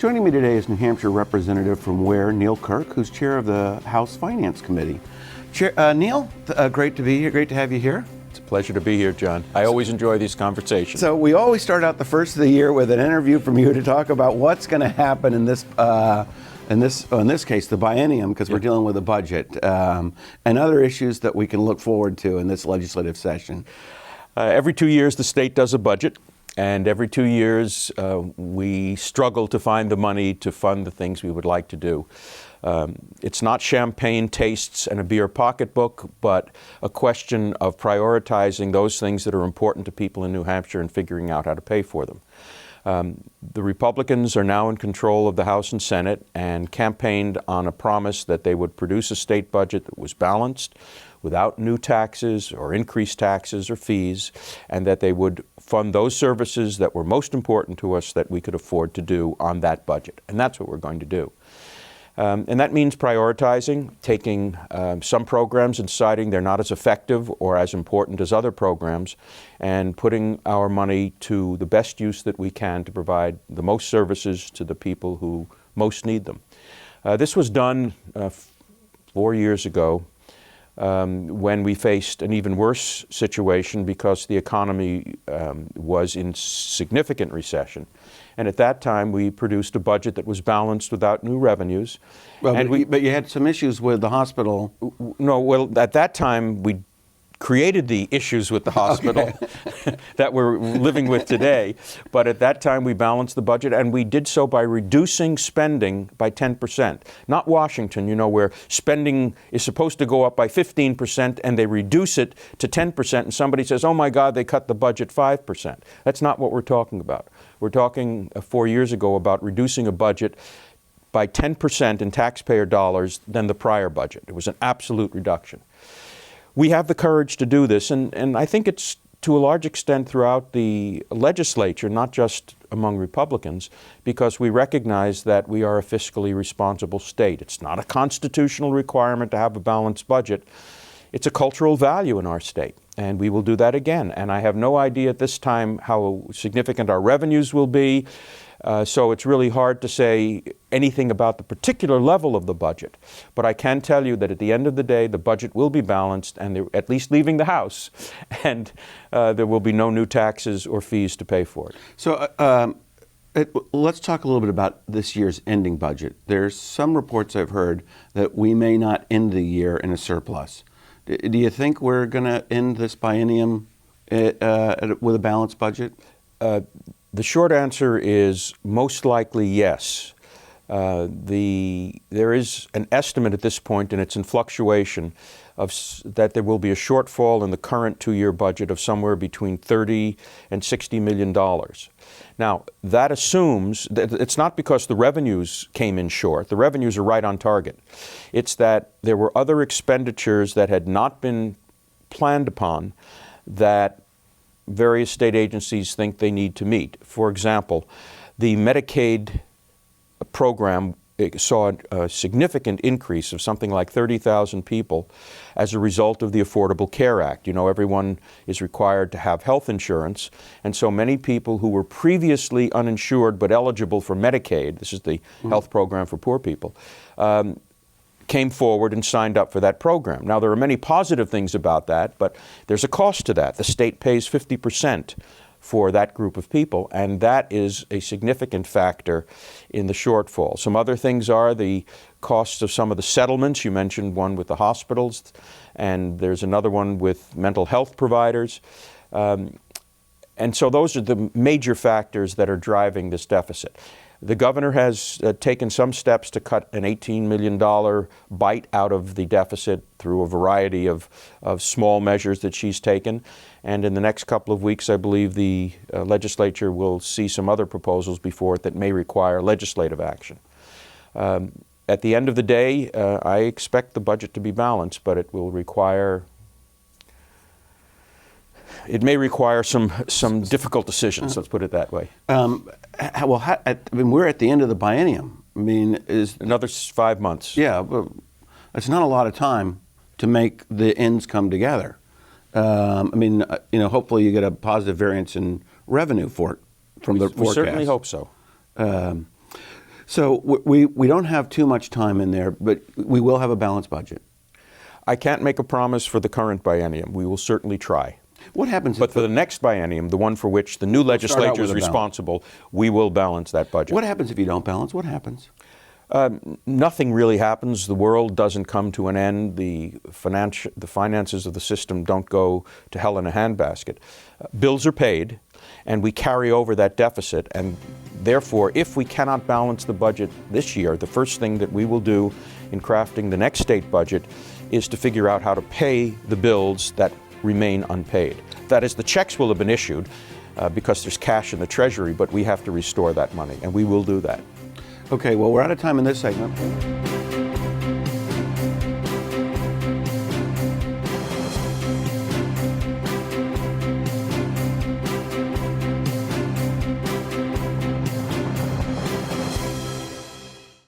Joining me today is New Hampshire representative from Ware, Neal Kurk, who's chair of the House Finance Committee. Neal, great to be here. Great to have you here. It's a pleasure to be here, John. I always enjoy these conversations. So we always start out the first of the year with an interview from you to talk about what's going to happen in this case, the biennium, because we're dealing with a budget, and other issues that we can look forward to in this legislative session. Every 2 years, the state does a budget. And every 2 years, we struggle to find the money to fund the things we would like to do. It's not champagne tastes and a beer pocketbook, but a question of prioritizing those things that are important to people in New Hampshire and figuring out how to pay for them. The Republicans are now in control of the House and Senate and campaigned on a promise that they would produce a state budget that was balanced, without new taxes or increased taxes or fees, and that they would fund those services that were most important to us that we could afford to do on that budget. And that's what we're going to do. And that means prioritizing, taking some programs and deciding they're not as effective or as important as other programs, and putting our money to the best use that we can to provide the most services to the people who most need them. This was done 4 years ago, when we faced an even worse situation because the economy was in significant recession. And at that time, we produced a budget that was balanced without new revenues. Well, but you had some issues with the hospital. No, well, at that time, we created the issues with the hospital that we're living with today. But at that time, we balanced the budget, and we did so by reducing spending by 10%. Not Washington, you know, where spending is supposed to go up by 15%, and they reduce it to 10%, and somebody says, oh my God, they cut the budget 5%. That's not what we're talking about. We're talking 4 years ago about reducing a budget by 10% in taxpayer dollars than the prior budget. It was an absolute reduction. We have the courage to do this, and I think it's to a large extent throughout the legislature, not just among Republicans, because we recognize that we are a fiscally responsible state. It's not a constitutional requirement to have a balanced budget. It's a cultural value in our state, and we will do that again. And I have no idea at this time how significant our revenues will be, so it's really hard to say anything about the particular level of the budget. But I can tell you that at the end of the day, the budget will be balanced, and at least leaving the House, and there will be no new taxes or fees to pay for it. So let's talk a little bit about this year's ending budget. There's some reports I've heard that we may not end the year in a surplus. Do you think we're going to end this biennium with a balanced budget? The short answer is most likely yes. There is an estimate at this point, and it's in fluctuation, that there will be a shortfall in the current 2-year budget of somewhere between $30 and $60 million. Now, that assumes that it's not because the revenues came in short. The revenues are right on target. It's that there were other expenditures that had not been planned upon that various state agencies think they need to meet. For example, the Medicaid program saw a significant increase of something like 30,000 people as a result of the Affordable Care Act. You know, everyone is required to have health insurance, and so many people who were previously uninsured but eligible for Medicaid, this is the health program for poor people, came forward and signed up for that program. Now, there are many positive things about that, but there's a cost to that. The state pays 50% for that group of people, and that is a significant factor in the shortfall. Some other things are the costs of some of the settlements. You mentioned one with the hospitals, and there's another one with mental health providers. And so those are the major factors that are driving this deficit. The governor has taken some steps to cut an $18 million bite out of the deficit through a variety of small measures that she's taken. And in the next couple of weeks, I believe the legislature will see some other proposals before it that may require legislative action. At the end of the day, I expect the budget to be balanced, but it will require it may require some difficult decisions, let's put it that way. We're at the end of the biennium. I mean, is another 5 months. Yeah, but it's not a lot of time to make the ends come together. Hopefully you get a positive variance in revenue from the forecast. We certainly hope so. So we don't have too much time in there, but we will have a balanced budget. I can't make a promise for the current biennium. We will certainly try. What happens But for the next biennium, the one for which the new legislature with is a balance. responsible, we will balance that budget. What happens if you don't balance? What happens? Nothing really happens. The world doesn't come to an end. The finances of the system don't go to hell in a handbasket. Bills are paid, and we carry over that deficit. And therefore, if we cannot balance the budget this year, the first thing that we will do in crafting the next state budget is to figure out how to pay the bills that remain unpaid. That is, the checks will have been issued because there's cash in the Treasury, but we have to restore that money, and we will do that. Okay, well, we're out of time in this segment.